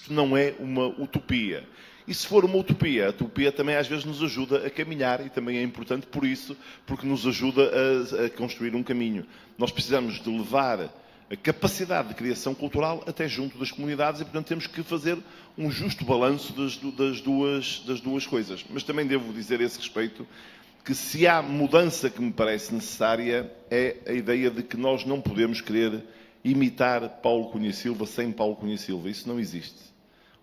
isto não é uma utopia. E se for uma utopia, a utopia também às vezes nos ajuda a caminhar e também é importante por isso, porque nos ajuda a construir um caminho. Nós precisamos de levar a capacidade de criação cultural até junto das comunidades e, portanto, temos que fazer um justo balanço das duas coisas. Mas também devo dizer a esse respeito que se há mudança que me parece necessária é a ideia de que nós não podemos querer imitar Paulo Cunha Silva sem Paulo Cunha Silva. Isso não existe.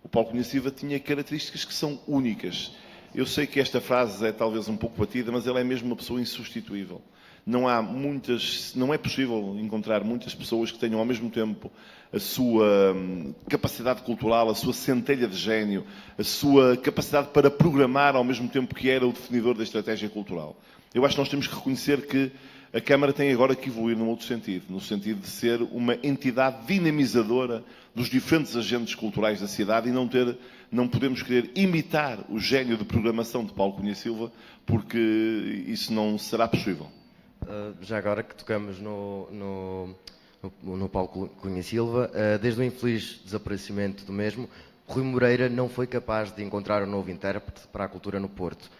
O Paulo Cunha Silva tinha características que são únicas. Eu sei que esta frase é talvez um pouco batida, mas ele é mesmo uma pessoa insubstituível. Não é possível encontrar muitas pessoas que tenham ao mesmo tempo a sua capacidade cultural, a sua centelha de gênio, a sua capacidade para programar ao mesmo tempo que era o definidor da estratégia cultural. Eu acho que nós temos que reconhecer que a Câmara tem agora que evoluir num outro sentido, no sentido de ser uma entidade dinamizadora dos diferentes agentes culturais da cidade e não podemos querer imitar o gênio de programação de Paulo Cunha Silva, porque isso não será possível. Já agora que tocamos no Paulo Cunha Silva, desde o infeliz desaparecimento do mesmo, Rui Moreira não foi capaz de encontrar um novo intérprete para a cultura no Porto.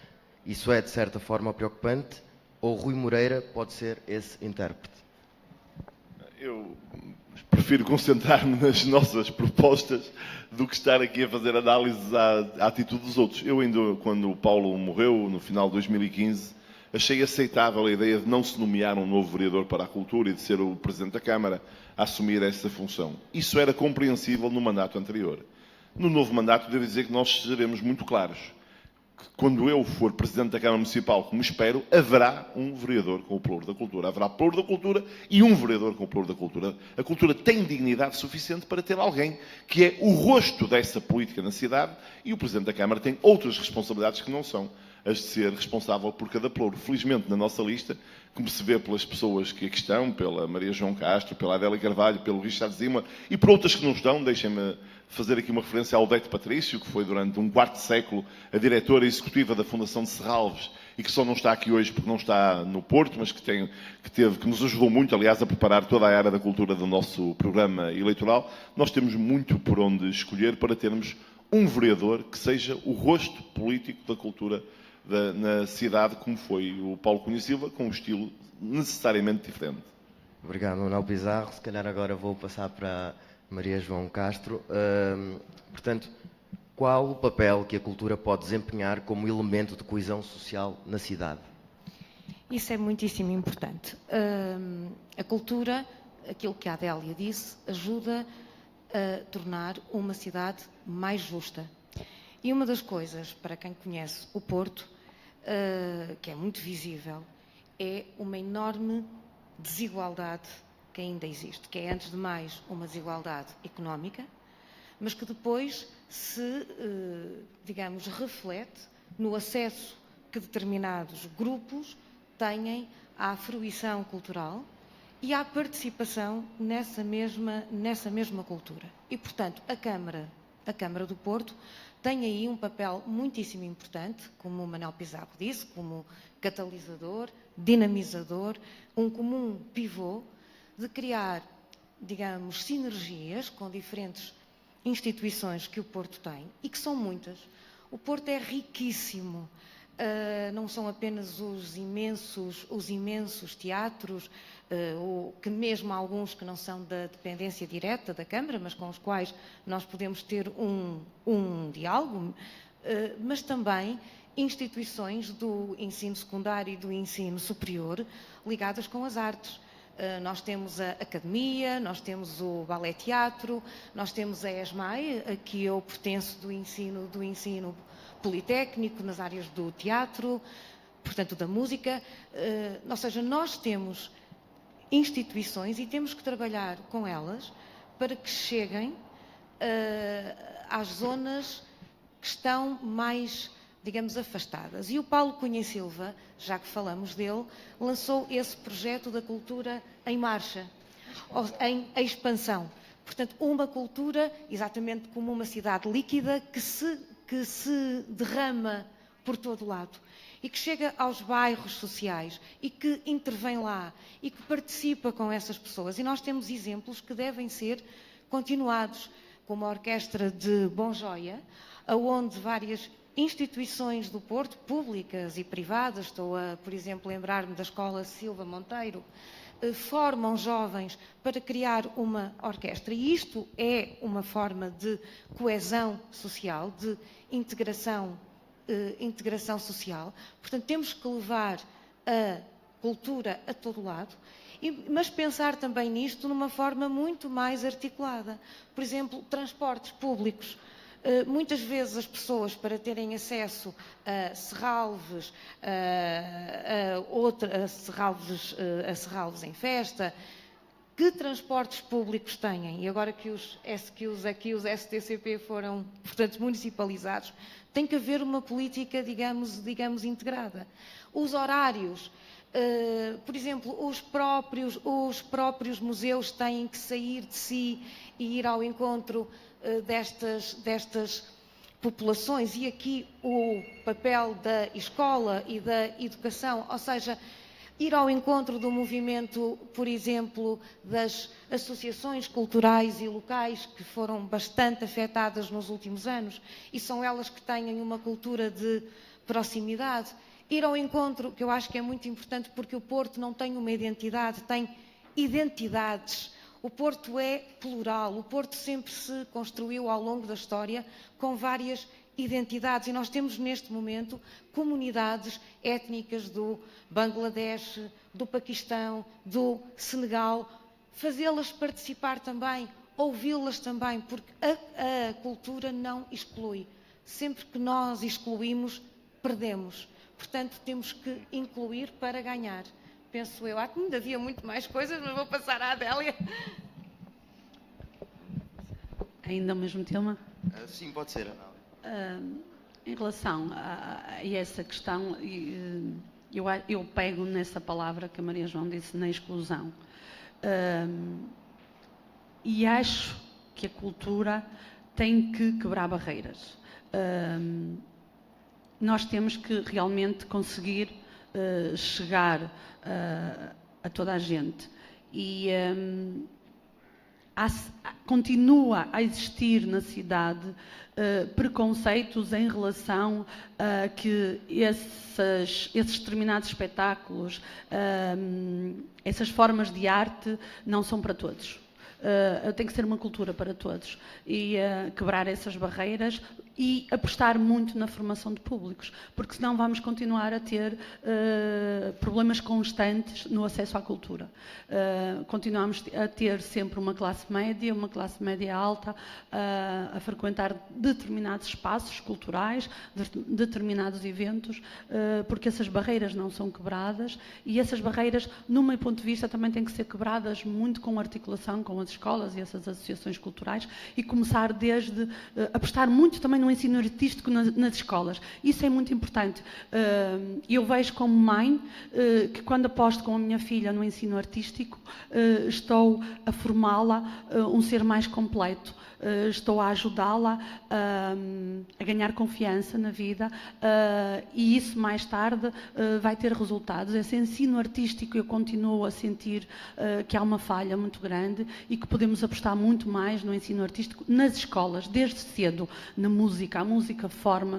Isso é, de certa forma, preocupante? Ou Rui Moreira pode ser esse intérprete? Eu prefiro concentrar-me nas nossas propostas do que estar aqui a fazer análises à atitude dos outros. Eu ainda, quando o Paulo morreu, no final de 2015, achei aceitável a ideia de não se nomear um novo vereador para a cultura e de ser o Presidente da Câmara a assumir essa função. Isso era compreensível no mandato anterior. No novo mandato, devo dizer que nós seremos muito claros. Quando eu for Presidente da Câmara Municipal, como espero, haverá um vereador com o pelouro da cultura. Haverá pelouro da cultura e um vereador com o pelouro da cultura. A cultura tem dignidade suficiente para ter alguém que é o rosto dessa política na cidade e o Presidente da Câmara tem outras responsabilidades que não são as de ser responsável por cada pelouro. Felizmente, na nossa lista, como se vê pelas pessoas que aqui estão, pela Maria João Castro, pela Adélia Carvalho, pelo Richard Zima e por outras que não estão, deixem-me fazer aqui uma referência ao Odete Patrício, que foi durante um quarto de século a diretora executiva da Fundação de Serralves e que só não está aqui hoje porque não está no Porto, mas que nos ajudou muito, aliás, a preparar toda a área da cultura do nosso programa eleitoral. Nós temos muito por onde escolher para termos um vereador que seja o rosto político da cultura na cidade, como foi o Paulo Cunha Silva, com um estilo necessariamente diferente. Obrigado, Manuel Pizarro. Se calhar agora vou passar para Maria João Castro. Portanto, qual o papel que a cultura pode desempenhar como elemento de coesão social na cidade? Isso é muitíssimo importante. A cultura, aquilo que a Adélia disse, ajuda a tornar uma cidade mais justa. E uma das coisas, para quem conhece o Porto, que é muito visível, é uma enorme desigualdade que ainda existe, que é, antes de mais, uma desigualdade económica, mas que depois se, digamos, reflete no acesso que determinados grupos têm à fruição cultural e à participação nessa mesma cultura. E, portanto, a Câmara do Porto tem aí um papel muitíssimo importante, como o Manuel Pizarro disse, como catalisador, dinamizador, um comum pivô de criar, digamos, sinergias com diferentes instituições que o Porto tem e que são muitas. O Porto é riquíssimo. Não são apenas os imensos teatros, que mesmo alguns que não são da dependência direta da Câmara, mas com os quais nós podemos ter um diálogo, mas também instituições do ensino secundário e do ensino superior ligadas com as artes. Nós temos a Academia, nós temos o Ballet Teatro, nós temos a ESMAI, a que eu pertenço do ensino politécnico, nas áreas do teatro, portanto da música. Ou seja, nós temos instituições e temos que trabalhar com elas para que cheguem às zonas que estão mais, digamos, afastadas. E o Paulo Cunha Silva, já que falamos dele, lançou esse projeto da cultura em marcha, em expansão. Portanto, uma cultura, exatamente como uma cidade líquida, que se derrama por todo lado e que chega aos bairros sociais e que intervém lá e que participa com essas pessoas. E nós temos exemplos que devem ser continuados. como a Orquestra de Bonjoia, onde várias instituições do Porto, públicas e privadas, estou a, por exemplo, lembrar-me da Escola Silva Monteiro, formam jovens para criar uma orquestra. E isto é uma forma de coesão social, de integração social. Portanto, temos que levar a cultura a todo lado, mas pensar também nisto numa forma muito mais articulada. Por exemplo, transportes públicos. Muitas vezes as pessoas, para terem acesso a Serralves, a Serralves em festa, que transportes públicos têm? E agora que os SQs, aqui os STCP foram, portanto, municipalizados, tem que haver uma política, digamos integrada. Os horários, por exemplo, os próprios museus têm que sair de si e ir ao encontro destas populações, e aqui o papel da escola e da educação, ou seja, ir ao encontro do movimento, por exemplo, das associações culturais e locais que foram bastante afetadas nos últimos anos, e são elas que têm uma cultura de proximidade. Ir ao encontro, que eu acho que é muito importante, porque o Porto não tem uma identidade, tem identidades. O Porto é plural, o Porto sempre se construiu ao longo da história com várias identidades, e nós temos neste momento comunidades étnicas do Bangladesh, do Paquistão, do Senegal, fazê-las participar também, ouvi-las também, porque a cultura não exclui. Sempre que nós excluímos, perdemos. Portanto, temos que incluir para ganhar. Penso eu. Ainda havia muito mais coisas, mas vou passar à Adélia. Ainda ao mesmo tema? Sim, pode ser. Em relação a essa questão, eu pego nessa palavra que a Maria João disse, na exclusão. E acho que a cultura tem que quebrar barreiras. Nós temos que realmente conseguir chegar a toda a gente. E continua a existir na cidade preconceitos em relação a que esses determinados espetáculos, essas formas de arte não são para todos. Tem que ser uma cultura para todos, e quebrar essas barreiras e apostar muito na formação de públicos, porque senão vamos continuar a ter problemas constantes no acesso à cultura. Continuamos a ter sempre uma classe média alta, a frequentar determinados espaços culturais, determinados eventos, porque essas barreiras não são quebradas, e essas barreiras, no meu ponto de vista, também têm que ser quebradas muito com articulação com as escolas e essas associações culturais, e começar desde apostar muito também no ensino artístico nas escolas. Isso é muito importante. Eu vejo como mãe que quando aposto com a minha filha no ensino artístico, estou a formá-la um ser mais completo. Estou a ajudá-la a ganhar confiança na vida, e isso mais tarde vai ter resultados. Esse ensino artístico, eu continuo a sentir que há uma falha muito grande, e que podemos apostar muito mais no ensino artístico nas escolas, desde cedo, na música. A música forma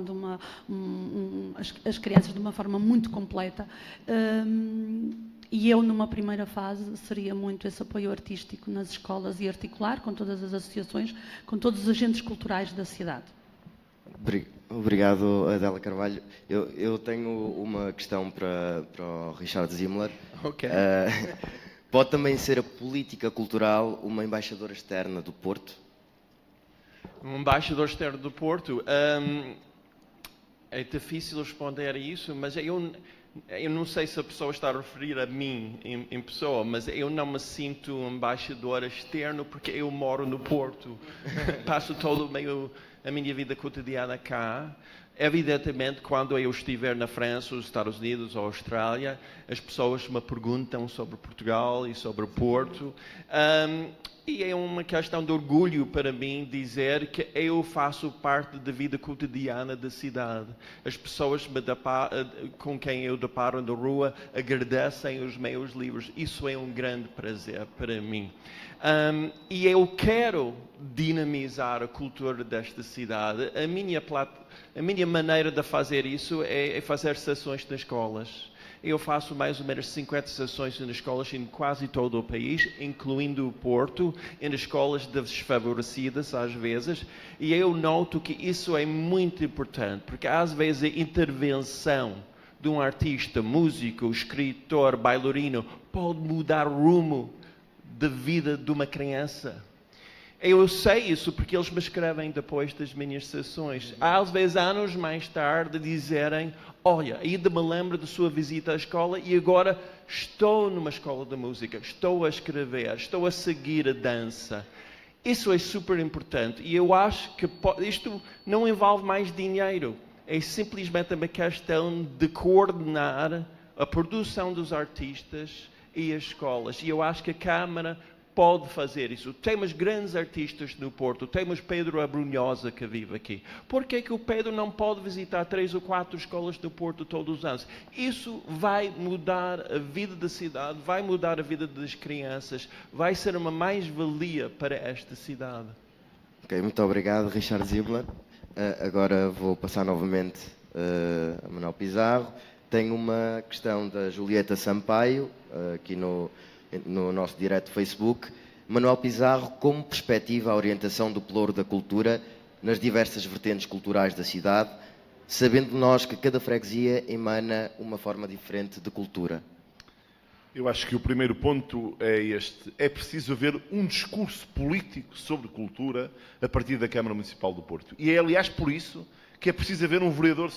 as crianças de uma forma muito completa. E eu, numa primeira fase, seria muito esse apoio artístico nas escolas, e articular com todas as associações, com todos os agentes culturais da cidade. Obrigado, Adélia Carvalho. Eu tenho uma questão para o Richard Zimmler. Ok. Pode também ser a política cultural uma embaixadora externa do Porto? Um embaixador externo do Porto? É difícil responder a isso, mas eu não sei se a pessoa está a referir a mim em pessoa, mas eu não me sinto um embaixador externo, porque eu moro no Porto. Passo todo o meu a minha vida cotidiana cá. Evidentemente, quando eu estiver na França, os Estados Unidos ou Austrália, as pessoas me perguntam sobre Portugal e sobre o Porto. E é uma questão de orgulho para mim dizer que eu faço parte da vida cotidiana da cidade. As pessoas com quem eu deparo na rua agradecem os meus livros. Isso é um grande prazer para mim. E eu quero dinamizar a cultura desta cidade. A minha maneira de fazer isso é fazer sessões nas escolas. Eu faço mais ou menos 50 sessões nas escolas em quase todo o país, incluindo o Porto, e nas escolas desfavorecidas às vezes, e eu noto que isso é muito importante, porque às vezes a intervenção de um artista, músico, escritor, bailarino, pode mudar o rumo da vida de uma criança. Eu sei isso porque eles me escrevem depois das minhas sessões. Às vezes, anos mais tarde, dizerem: olha, ainda me lembro da sua visita à escola e agora estou numa escola de música, estou a escrever, estou a seguir a dança. Isso é super importante e eu acho que isto não envolve mais dinheiro. É simplesmente uma questão de coordenar a produção dos artistas e as escolas. E eu acho que a Câmara pode fazer isso. Temos grandes artistas no Porto. Temos Pedro Abrunhosa que vive aqui. Por que o Pedro não pode visitar 3 ou 4 escolas do Porto todos os anos? Isso vai mudar a vida da cidade, vai mudar a vida das crianças, vai ser uma mais-valia para esta cidade. Ok, muito obrigado, Richard Zibler. Agora vou passar novamente a Manuel Pizarro. Tenho uma questão da Julieta Sampaio, aqui no nosso direto Facebook. Manuel Pizarro, como perspectiva a orientação do pelouro da cultura nas diversas vertentes culturais da cidade, sabendo nós que cada freguesia emana uma forma diferente de cultura? Eu acho que o primeiro ponto é este. É preciso haver um discurso político sobre cultura a partir da Câmara Municipal do Porto. E é, aliás, por isso que é preciso haver um vereador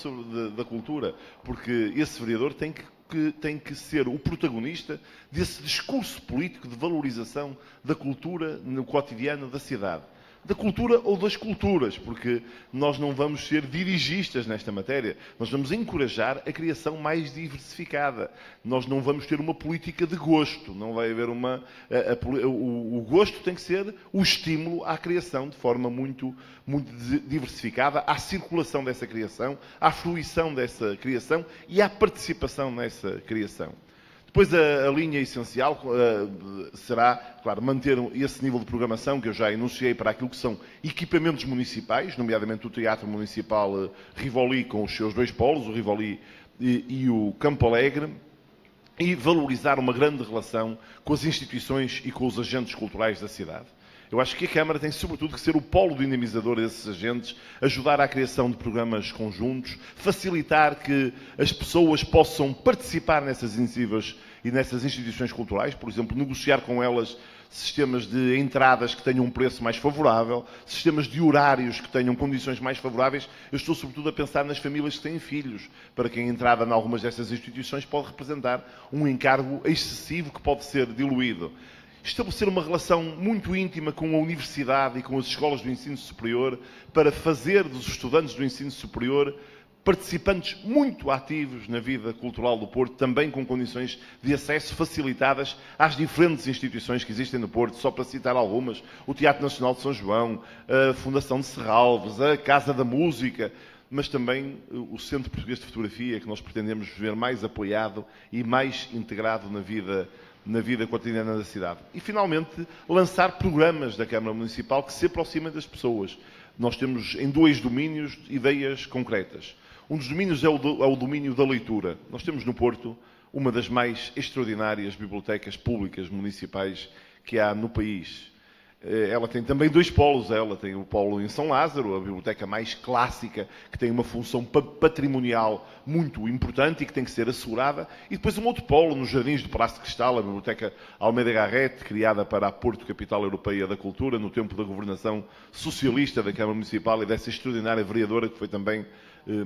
da cultura, porque esse vereador tem que ser o protagonista desse discurso político de valorização da cultura no cotidiano da cidade. Da cultura ou das culturas, porque nós não vamos ser dirigistas nesta matéria. Nós vamos encorajar a criação mais diversificada. Nós não vamos ter uma política de gosto. Não vai haver o gosto tem que ser o estímulo à criação de forma muito diversificada, à circulação dessa criação, à fruição dessa criação e à participação nessa criação. Depois a linha essencial será, claro, manter esse nível de programação que eu já enunciei para aquilo que são equipamentos municipais, nomeadamente o Teatro Municipal Rivoli com os seus 2 polos, o Rivoli e o Campo Alegre, e valorizar uma grande relação com as instituições e com os agentes culturais da cidade. Eu acho que a Câmara tem, sobretudo, que ser o polo dinamizador desses agentes, ajudar à criação de programas conjuntos, facilitar que as pessoas possam participar nessas iniciativas e nessas instituições culturais, por exemplo, negociar com elas sistemas de entradas que tenham um preço mais favorável, sistemas de horários que tenham condições mais favoráveis. Eu estou, sobretudo, a pensar nas famílias que têm filhos, para quem a entrada em algumas dessas instituições pode representar um encargo excessivo que pode ser diluído. Estabelecer uma relação muito íntima com a universidade e com as escolas do ensino superior para fazer dos estudantes do ensino superior participantes muito ativos na vida cultural do Porto, também com condições de acesso facilitadas às diferentes instituições que existem no Porto, só para citar algumas: o Teatro Nacional de São João, a Fundação de Serralves, a Casa da Música, mas também o Centro Português de Fotografia, que nós pretendemos ver mais apoiado e mais integrado na vida cotidiana da cidade. E, finalmente, lançar programas da Câmara Municipal que se aproximem das pessoas. Nós temos, em 2 domínios, ideias concretas. Um dos domínios é o domínio da leitura. Nós temos no Porto uma das mais extraordinárias bibliotecas públicas municipais que há no país. Ela tem também 2 polos. Ela tem o polo em São Lázaro, a biblioteca mais clássica, que tem uma função patrimonial muito importante e que tem que ser assegurada. E depois um outro polo nos Jardins do Palácio de Cristal, a biblioteca Almeida Garrett, criada para a Porto Capital Europeia da Cultura, no tempo da governação socialista da Câmara Municipal e dessa extraordinária vereadora que foi também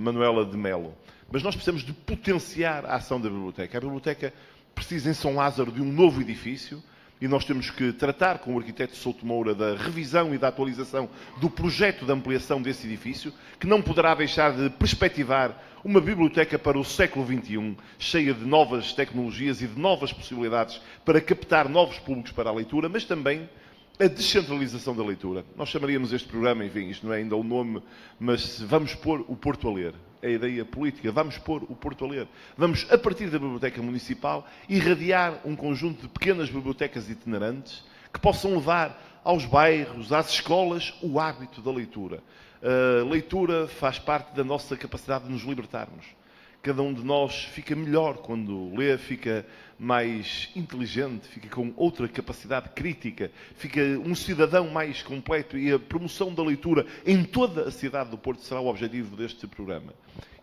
Manuela de Melo. Mas nós precisamos de potenciar a ação da biblioteca. A biblioteca precisa em São Lázaro de um novo edifício. e nós temos que tratar com o arquiteto Souto Moura da revisão e da atualização do projeto de ampliação desse edifício, que não poderá deixar de perspectivar uma biblioteca para o século XXI, cheia de novas tecnologias e de novas possibilidades para captar novos públicos para a leitura, mas também a descentralização da leitura. Nós chamaríamos este programa, enfim, isto não é ainda o nome, mas vamos pôr o Porto a ler. É a ideia política, vamos pôr o Porto a ler. Vamos, a partir da Biblioteca Municipal, irradiar um conjunto de pequenas bibliotecas itinerantes que possam levar aos bairros, às escolas, o hábito da leitura. A leitura faz parte da nossa capacidade de nos libertarmos. Cada um de nós fica melhor quando lê, fica mais inteligente, fica com outra capacidade crítica, fica um cidadão mais completo, e a promoção da leitura em toda a cidade do Porto será o objetivo deste programa.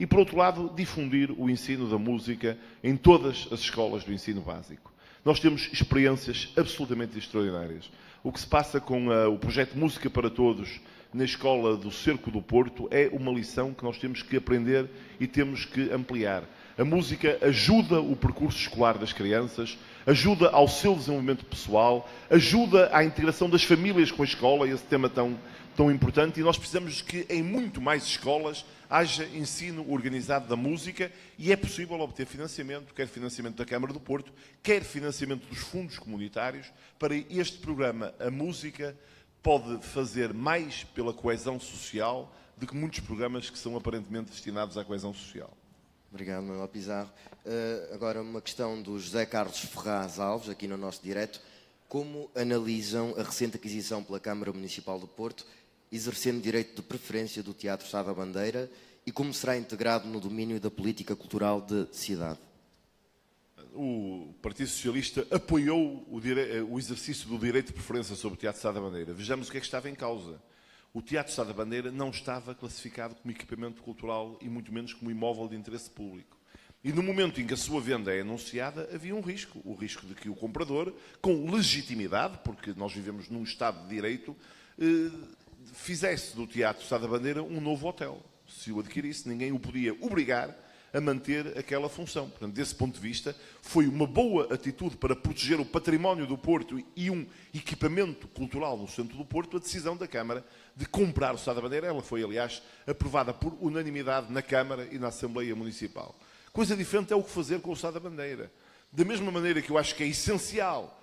E, por outro lado, difundir o ensino da música em todas as escolas do ensino básico. Nós temos experiências absolutamente extraordinárias. O que se passa com o projeto Música para Todos na Escola do Cerco do Porto é uma lição que nós temos que aprender e temos que ampliar. A música ajuda o percurso escolar das crianças, ajuda ao seu desenvolvimento pessoal, ajuda à integração das famílias com a escola, esse tema tão importante, e nós precisamos que em muito mais escolas haja ensino organizado da música, e é possível obter financiamento, quer financiamento da Câmara do Porto, quer financiamento dos fundos comunitários, para este programa. A música pode fazer mais pela coesão social do que muitos programas que são aparentemente destinados à coesão social. Obrigado, Manuel Pizarro. Agora uma questão do José Carlos Ferraz Alves, aqui no nosso direto. Como analisam a recente aquisição pela Câmara Municipal do Porto, exercendo direito de preferência do Teatro Sá da Bandeira, e como será integrado no domínio da política cultural de cidade? O Partido Socialista apoiou o exercício do direito de preferência sobre o Teatro Sá da Bandeira. Vejamos o que é que estava em causa. O Teatro Sá da Bandeira não estava classificado como equipamento cultural e muito menos como imóvel de interesse público. E no momento em que a sua venda é anunciada, havia um risco. O risco de que o comprador, com legitimidade, porque nós vivemos num Estado de Direito, fizesse do Teatro Sá da Bandeira um novo hotel. Se o adquirisse, ninguém o podia obrigar a manter aquela função. Portanto, desse ponto de vista, foi uma boa atitude para proteger o património do Porto e um equipamento cultural no centro do Porto, a decisão da Câmara de comprar o Sá da Bandeira. Ela foi, aliás, aprovada por unanimidade na Câmara e na Assembleia Municipal. Coisa diferente é o que fazer com o Sá da Bandeira. Da mesma maneira que eu acho que é essencial,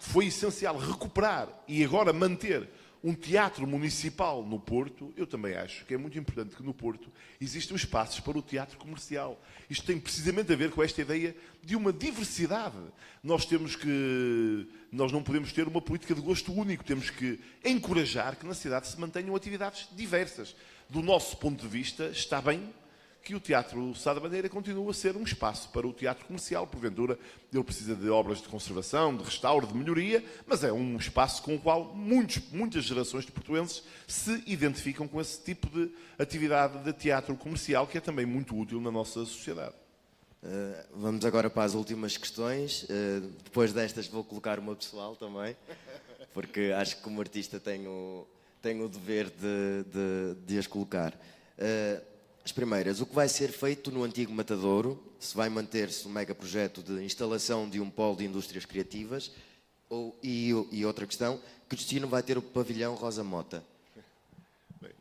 foi essencial recuperar e agora manter um teatro municipal no Porto, eu também acho que é muito importante que no Porto existam espaços para o teatro comercial. Isto tem precisamente a ver com esta ideia de uma diversidade. Nós não podemos ter uma política de gosto único, temos que encorajar que na cidade se mantenham atividades diversas. Do nosso ponto de vista, está bem que o Teatro Sá da Bandeira continua a ser um espaço para o teatro comercial. Porventura, ele precisa de obras de conservação, de restauro, de melhoria, mas é um espaço com o qual muitas gerações de portuenses se identificam com esse tipo de atividade de teatro comercial, que é também muito útil na nossa sociedade. Vamos agora para as últimas questões. Depois destas vou colocar uma pessoal também, porque acho que como artista tenho o dever de as colocar. As primeiras, o que vai ser feito no antigo Matadouro? Se vai manter-se o mega projeto de instalação de um polo de indústrias criativas? E outra questão, que destino vai ter o pavilhão Rosa Mota? Bem,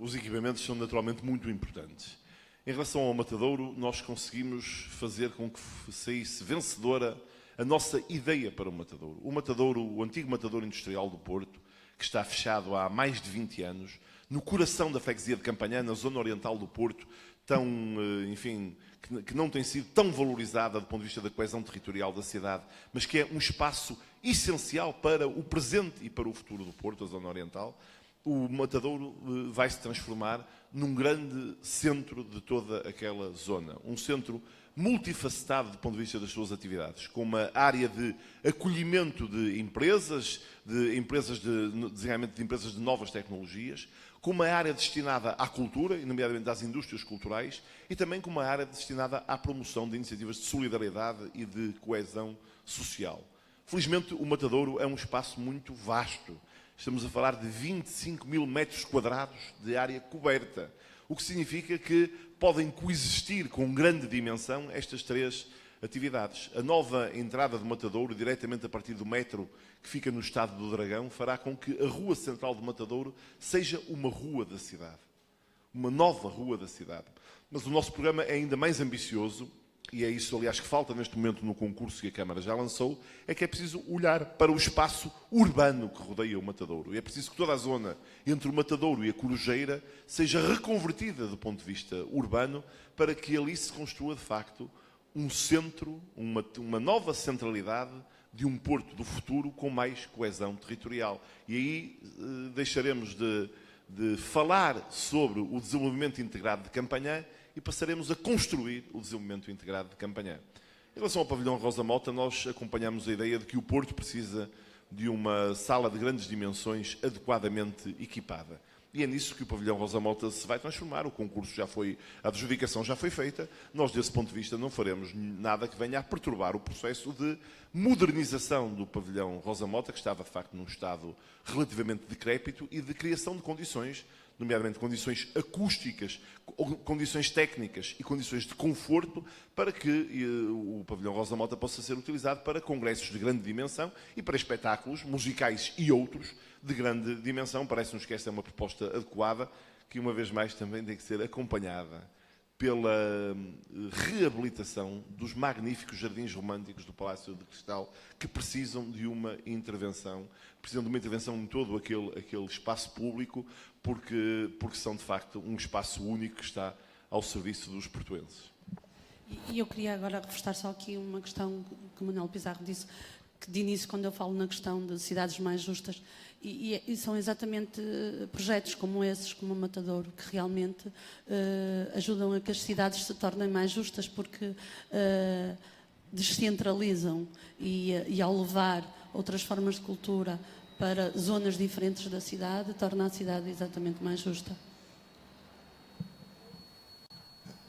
os equipamentos são naturalmente muito importantes. Em relação ao Matadouro, nós conseguimos fazer com que saísse vencedora a nossa ideia para o Matadouro. O Matadouro, o antigo Matadouro Industrial do Porto, que está fechado há mais de 20 anos, no coração da freguesia de Campanhã, na zona oriental do Porto, que não tem sido tão valorizada do ponto de vista da coesão territorial da cidade, mas que é um espaço essencial para o presente e para o futuro do Porto, a zona oriental. O Matadouro vai se transformar num grande centro de toda aquela zona. Um centro multifacetado do ponto de vista das suas atividades, com uma área de acolhimento de empresas, desenvolvimento de empresas de novas tecnologias, com uma área destinada à cultura, nomeadamente às indústrias culturais, e também com uma área destinada à promoção de iniciativas de solidariedade e de coesão social. Felizmente, o Matadouro é um espaço muito vasto. Estamos a falar de 25 mil metros quadrados de área coberta, o que significa que podem coexistir com grande dimensão estas três atividades. A nova entrada de Matadouro, diretamente a partir do metro que fica no Estado do Dragão, fará com que a rua central de Matadouro seja uma rua da cidade. Uma nova rua da cidade. Mas o nosso programa é ainda mais ambicioso, e é isso, aliás, que falta neste momento no concurso que a Câmara já lançou, é que é preciso olhar para o espaço urbano que rodeia o Matadouro. E é preciso que toda a zona entre o Matadouro e a Corujeira seja reconvertida do ponto de vista urbano, para que ali se construa, de facto, um centro, uma nova centralidade de um porto do futuro com mais coesão territorial. E aí deixaremos de falar sobre o desenvolvimento integrado de Campanhã e passaremos a construir o desenvolvimento integrado de Campanhã. Em relação ao pavilhão Rosa Mota, nós acompanhamos a ideia de que o Porto precisa de uma sala de grandes dimensões adequadamente equipada. E é nisso que o pavilhão Rosa Mota se vai transformar. O concurso já foi, a adjudicação já foi feita. Nós, desse ponto de vista, não faremos nada que venha a perturbar o processo de modernização do pavilhão Rosa Mota, que estava, de facto, num estado relativamente decrépito, e de criação de condições, nomeadamente condições acústicas, condições técnicas e condições de conforto, para que o pavilhão Rosa Mota possa ser utilizado para congressos de grande dimensão e para espetáculos musicais e outros de grande dimensão. Parece-nos que esta é uma proposta adequada, que uma vez mais também tem que ser acompanhada pela reabilitação dos magníficos jardins românticos do Palácio de Cristal, que precisam de uma intervenção, em todo aquele espaço público, porque são, de facto, um espaço único que está ao serviço dos portuenses. E eu queria agora reforçar só aqui uma questão que o Manuel Pizarro disse, que de início, quando eu falo na questão de cidades mais justas, e são exatamente projetos como esses, como o Matadouro, que realmente ajudam a que as cidades se tornem mais justas, porque descentralizam e ao levar outras formas de cultura para zonas diferentes da cidade, torna a cidade exatamente mais justa.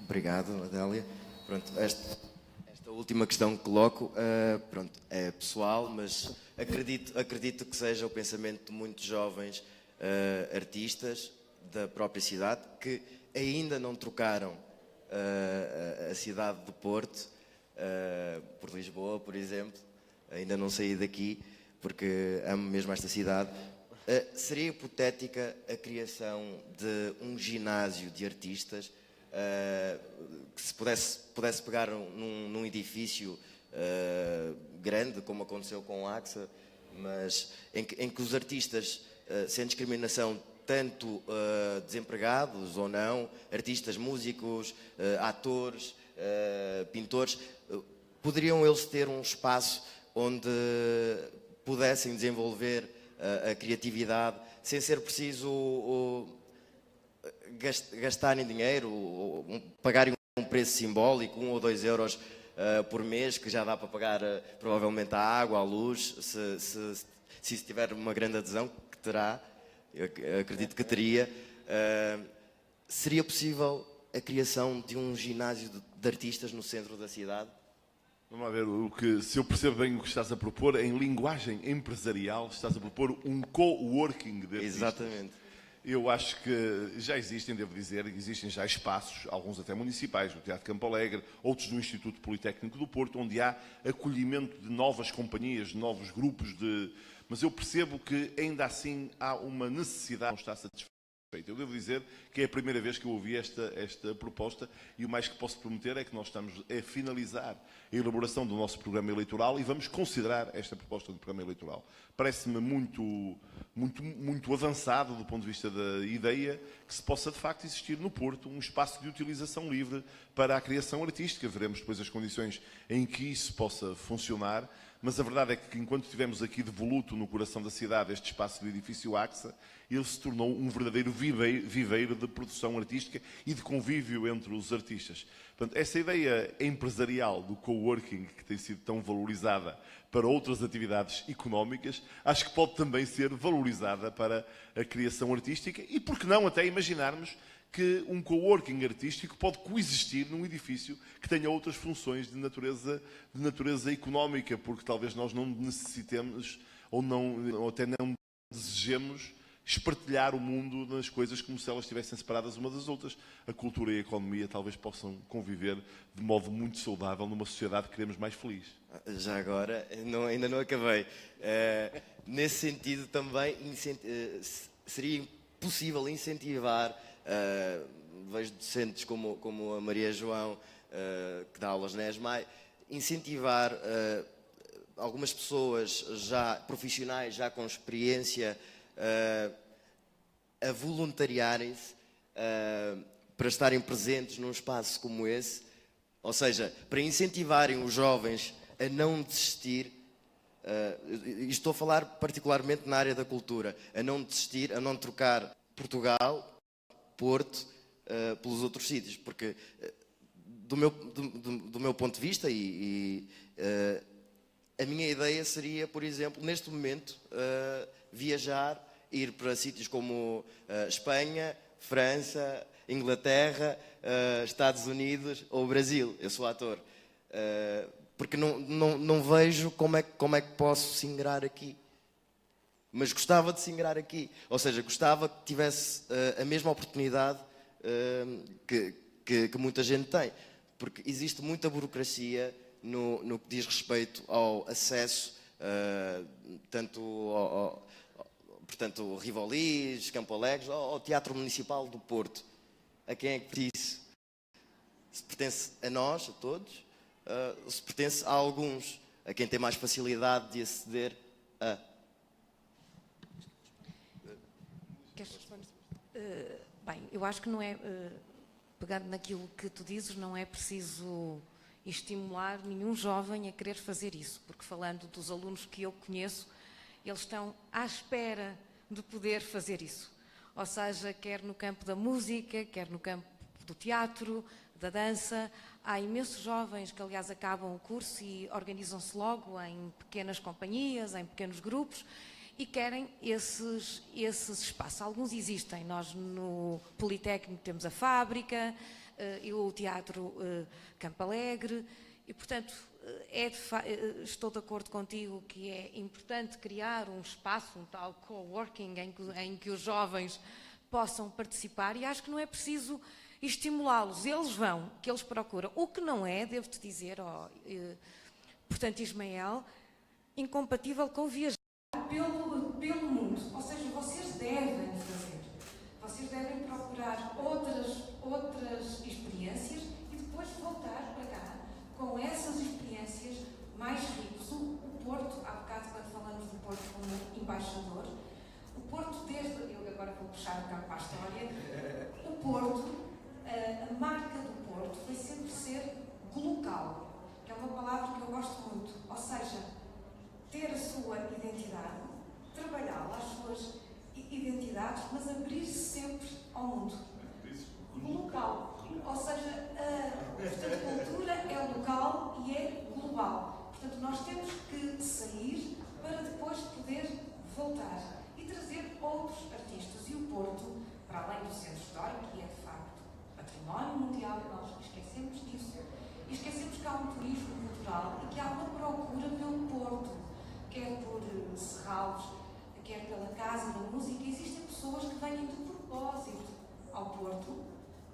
Obrigado, Adélia. Pronto, esta última questão que coloco, pronto, é pessoal, mas acredito que seja o pensamento de muitos jovens artistas da própria cidade que ainda não trocaram a cidade do Porto por Lisboa, por exemplo. Ainda não saí daqui porque amo mesmo esta cidade. Seria hipotética a criação de um ginásio de artistas que se pudesse pegar num edifício grande, como aconteceu com o AXA, mas em que os artistas, sem discriminação, tanto desempregados ou não, artistas, músicos, atores, pintores, poderiam eles ter um espaço onde pudessem desenvolver a criatividade sem ser preciso gastarem dinheiro, pagarem um preço simbólico, 1 ou 2 euros por mês, que já dá para pagar provavelmente a água, a luz, se tiver uma grande adesão, que terá, eu acredito que teria. Seria possível a criação de um ginásio de artistas no centro da cidade? Vamos lá ver, se eu percebo bem o que estás a propor, em linguagem empresarial, estás a propor um coworking de artistas. Exatamente. Eu acho que já existem, devo dizer, existem já espaços, alguns até municipais, no Teatro Campo Alegre, outros no Instituto Politécnico do Porto, onde há acolhimento de novas companhias, de novos grupos de... Mas eu percebo que ainda assim há uma necessidade de não estar satisfeito. Eu devo dizer que é a primeira vez que eu ouvi esta proposta, e o mais que posso prometer é que nós estamos a finalizar a elaboração do nosso programa eleitoral e vamos considerar esta proposta do programa eleitoral. Parece-me muito avançado do ponto de vista da ideia que se possa de facto existir no Porto um espaço de utilização livre para a criação artística. Veremos depois as condições em que isso possa funcionar, mas a verdade é que enquanto tivemos aqui devoluto no coração da cidade este espaço do edifício AXA, ele se tornou um verdadeiro viveiro de produção artística e de convívio entre os artistas. Portanto, essa ideia empresarial do coworking, que tem sido tão valorizada para outras atividades económicas, acho que pode também ser valorizada para a criação artística e, por que não, até imaginarmos que um coworking artístico pode coexistir num edifício que tenha outras funções de natureza económica, porque talvez nós não necessitemos ou até não desejemos espartilhar o mundo nas coisas como se elas estivessem separadas umas das outras. A cultura e a economia talvez possam conviver de modo muito saudável numa sociedade que queremos mais feliz. Já agora, ainda não acabei. Nesse sentido também seria possível incentivar, vejo docentes como a Maria João, que dá aulas na ESMAI, incentivar algumas pessoas já profissionais, já com experiência, a voluntariarem-se para estarem presentes num espaço como esse, ou seja, para incentivarem os jovens a não desistir, e estou a falar particularmente na área da cultura, a não desistir, a não trocar Portugal, Porto, pelos outros sítios, porque do meu ponto de vista a minha ideia seria, por exemplo, neste momento, viajar, ir para sítios como Espanha, França, Inglaterra, Estados Unidos ou Brasil. Eu sou ator. Porque não vejo como é que posso se ingrar aqui. Mas gostava de se ingrar aqui. Ou seja, gostava que tivesse a mesma oportunidade que muita gente tem. Porque existe muita burocracia no que diz respeito ao acesso, tanto portanto, Rivoli, Campo Alegre, ao Teatro Municipal do Porto. A quem é que pertence? Se pertence a nós, a todos, se pertence a alguns, a quem tem mais facilidade de aceder a... Bem, eu acho que não é, pegando naquilo que tu dizes, não é preciso estimular nenhum jovem a querer fazer isso, porque falando dos alunos que eu conheço, eles estão à espera de poder fazer isso. Ou seja, quer no campo da música, quer no campo do teatro, da dança. Há imensos jovens que, aliás, acabam o curso e organizam-se logo em pequenas companhias, em pequenos grupos, e querem esses espaços. Alguns existem. Nós, no Politécnico, temos a Fábrica, o Teatro Campo Alegre, e, portanto, estou de acordo contigo que é importante criar um espaço, um tal coworking, em que os jovens possam participar, e acho que não é preciso estimulá-los. Eles vão, que eles procuram. O que não é, devo-te dizer, portanto, Ismael, incompatível com viajar pelo mundo. Ou seja, vocês devem fazer. Vocês devem procurar outras experiências e depois voltar para cá com essas experiências mais ricas. O Porto, há bocado, quando falamos do Porto como embaixador, o Porto, eu agora vou puxar um bocado para a história, o Porto, a marca do Porto foi sempre ser local, que é uma palavra que eu gosto muito. Ou seja, ter a sua identidade, trabalhá-la, as suas identidades, mas abrir-se sempre ao mundo. Local. Ou seja, a cultura é local e é global. Portanto, nós temos que sair para depois poder voltar e trazer outros artistas. E o Porto, para além do centro histórico, que é de facto património mundial, nós esquecemos disso. E esquecemos que há um turismo cultural e que há uma procura pelo Porto, quer por Serralves, quer pela Casa da Música. Existem pessoas que vêm de propósito ao Porto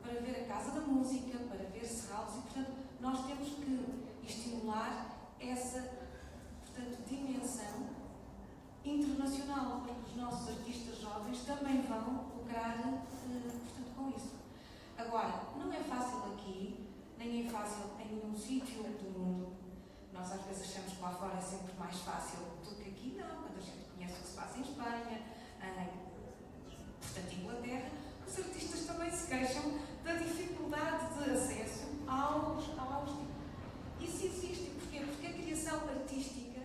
para ver a Casa da Música, para ver Serralves, e, portanto, nós temos que estimular essa, portanto, dimensão internacional, para que os nossos artistas jovens também vão lucrar, portanto, com isso. Agora, não é fácil aqui, nem é fácil em nenhum sítio do mundo. Nós às vezes achamos que lá fora é sempre mais fácil do que aqui. Não, quando a gente conhece o que se passa em Espanha, portanto, Inglaterra, os artistas também se queixam da dificuldade de acesso aos... Isso existe. Porquê? Porque a criação artística,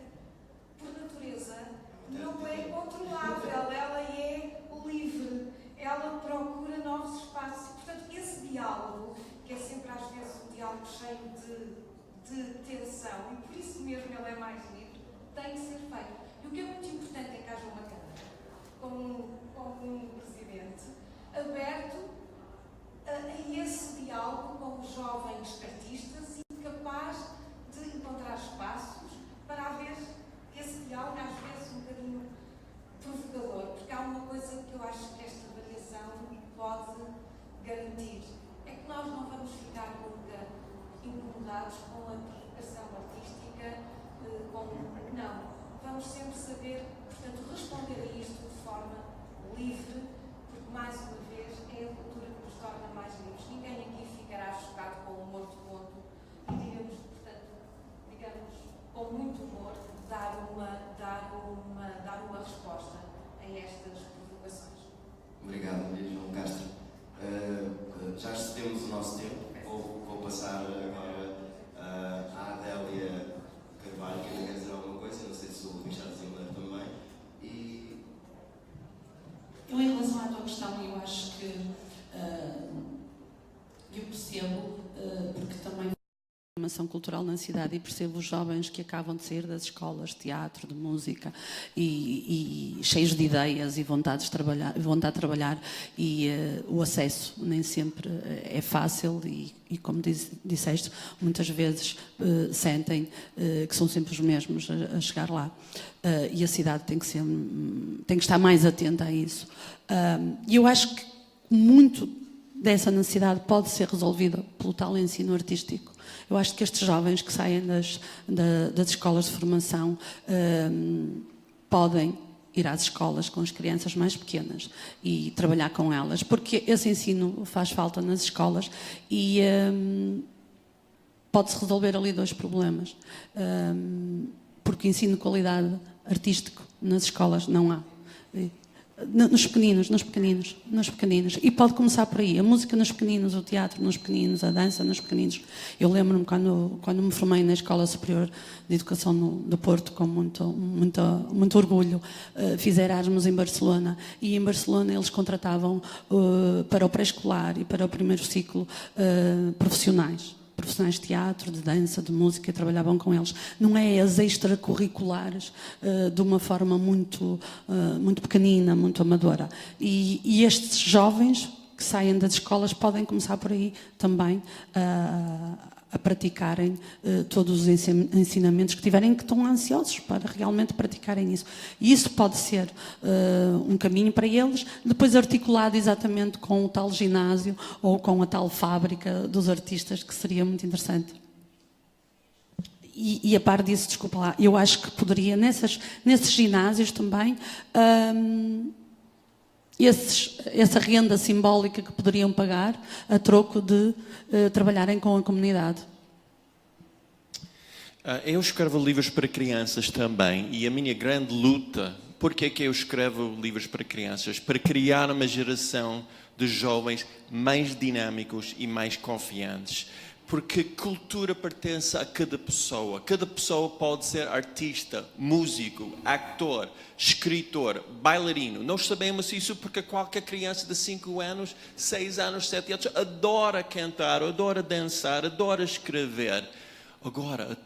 por natureza, não é controlável, ela é livre, ela procura novos espaços. Portanto, esse diálogo, que é sempre às vezes um diálogo cheio de tensão, e por isso mesmo ele é mais livre, tem que ser feito. E o que é muito importante é que haja uma Câmara, com um Presidente, aberto a esse diálogo com os jovens artistas e capaz de encontrar espaços para haver esse diálogo, às vezes um bocadinho provocador, porque há uma coisa que eu nunca incomodados com a provocação artística, não. Vamos sempre saber, portanto, responder a isto de forma livre, porque, mais uma vez, é a cultura que nos torna mais livres. Ninguém aqui ficará chocado com o humor de ponto e digamos, com muito humor, dar uma resposta a estas provocações. Obrigado, Maria João Castro. Já excedemos o nosso tempo. Vou passar agora à Adélia Carvalho, que quer dizer alguma coisa. Não sei se o Richard Zimmer também. Eu, em relação à tua questão, eu acho que eu percebo, porque também formação cultural na cidade e percebo os jovens que acabam de sair das escolas de teatro, de música e cheios de ideias e vontade de trabalhar e o acesso nem sempre é fácil e como disseste, muitas vezes sentem que são sempre os mesmos a chegar lá e a cidade tem que estar mais atenta a isso. E eu acho que muito dessa necessidade pode ser resolvida pelo tal ensino artístico. Eu acho que estes jovens que saem das escolas de formação podem ir às escolas com as crianças mais pequenas e trabalhar com elas, porque esse ensino faz falta nas escolas e pode-se resolver ali dois problemas. Porque ensino de qualidade artístico nas escolas não há. Nos pequeninos. E pode começar por aí. A música nos pequeninos, o teatro nos pequeninos, a dança nos pequeninos. Eu lembro-me quando me formei na Escola Superior de Educação do Porto, com muito orgulho, fiz Erasmus em Barcelona. E em Barcelona eles contratavam para o pré-escolar e para o primeiro ciclo profissionais de teatro, de dança, de música, e trabalhavam com eles. Não é as extracurriculares de uma forma muito pequenina, muito amadora. E estes jovens que saem das escolas podem começar por aí também a praticarem todos os ensinamentos que tiverem, que estão ansiosos para realmente praticarem isso. E isso pode ser um caminho para eles, depois articulado exatamente com o tal ginásio ou com a tal fábrica dos artistas, que seria muito interessante. E a par disso, desculpa lá, eu acho que poderia, nesses ginásios também, essa renda simbólica que poderiam pagar a troco de trabalharem com a comunidade. Eu escrevo livros para crianças também e a minha grande luta, porque é que eu escrevo livros para crianças? Para criar uma geração de jovens mais dinâmicos e mais confiantes. Porque cultura pertence a cada pessoa. Cada pessoa pode ser artista, músico, ator, escritor, bailarino. Nós sabemos isso porque qualquer criança de 5 anos, 6 anos, 7 anos adora cantar, adora dançar, adora escrever. Agora,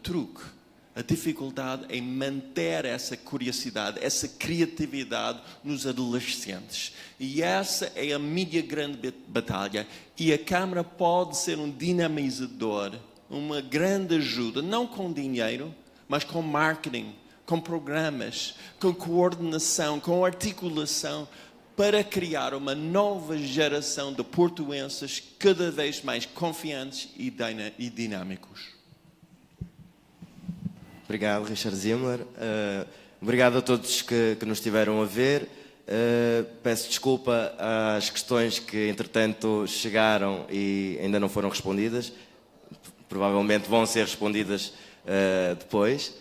a dificuldade é manter essa curiosidade, essa criatividade nos adolescentes. E essa é a minha grande batalha. E a Câmara pode ser um dinamizador, uma grande ajuda, não com dinheiro, mas com marketing, com programas, com coordenação, com articulação, para criar uma nova geração de portuenses cada vez mais confiantes e dinâmicos. Obrigado, Richard Zimmer. Obrigado a todos que nos estiveram a ver. Peço desculpa às questões que, entretanto, chegaram e ainda não foram respondidas. Provavelmente vão ser respondidas depois.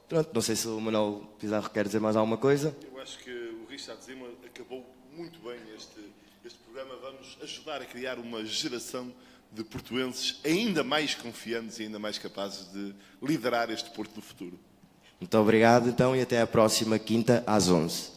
Pronto, não sei se o Manuel Pizarro quer dizer mais alguma coisa. Eu acho que o Richard Zimmer acabou muito bem este programa. Vamos ajudar a criar uma geração de portuenses ainda mais confiantes e ainda mais capazes de liderar este Porto do futuro. Muito obrigado, então, e até a próxima quinta às 11h.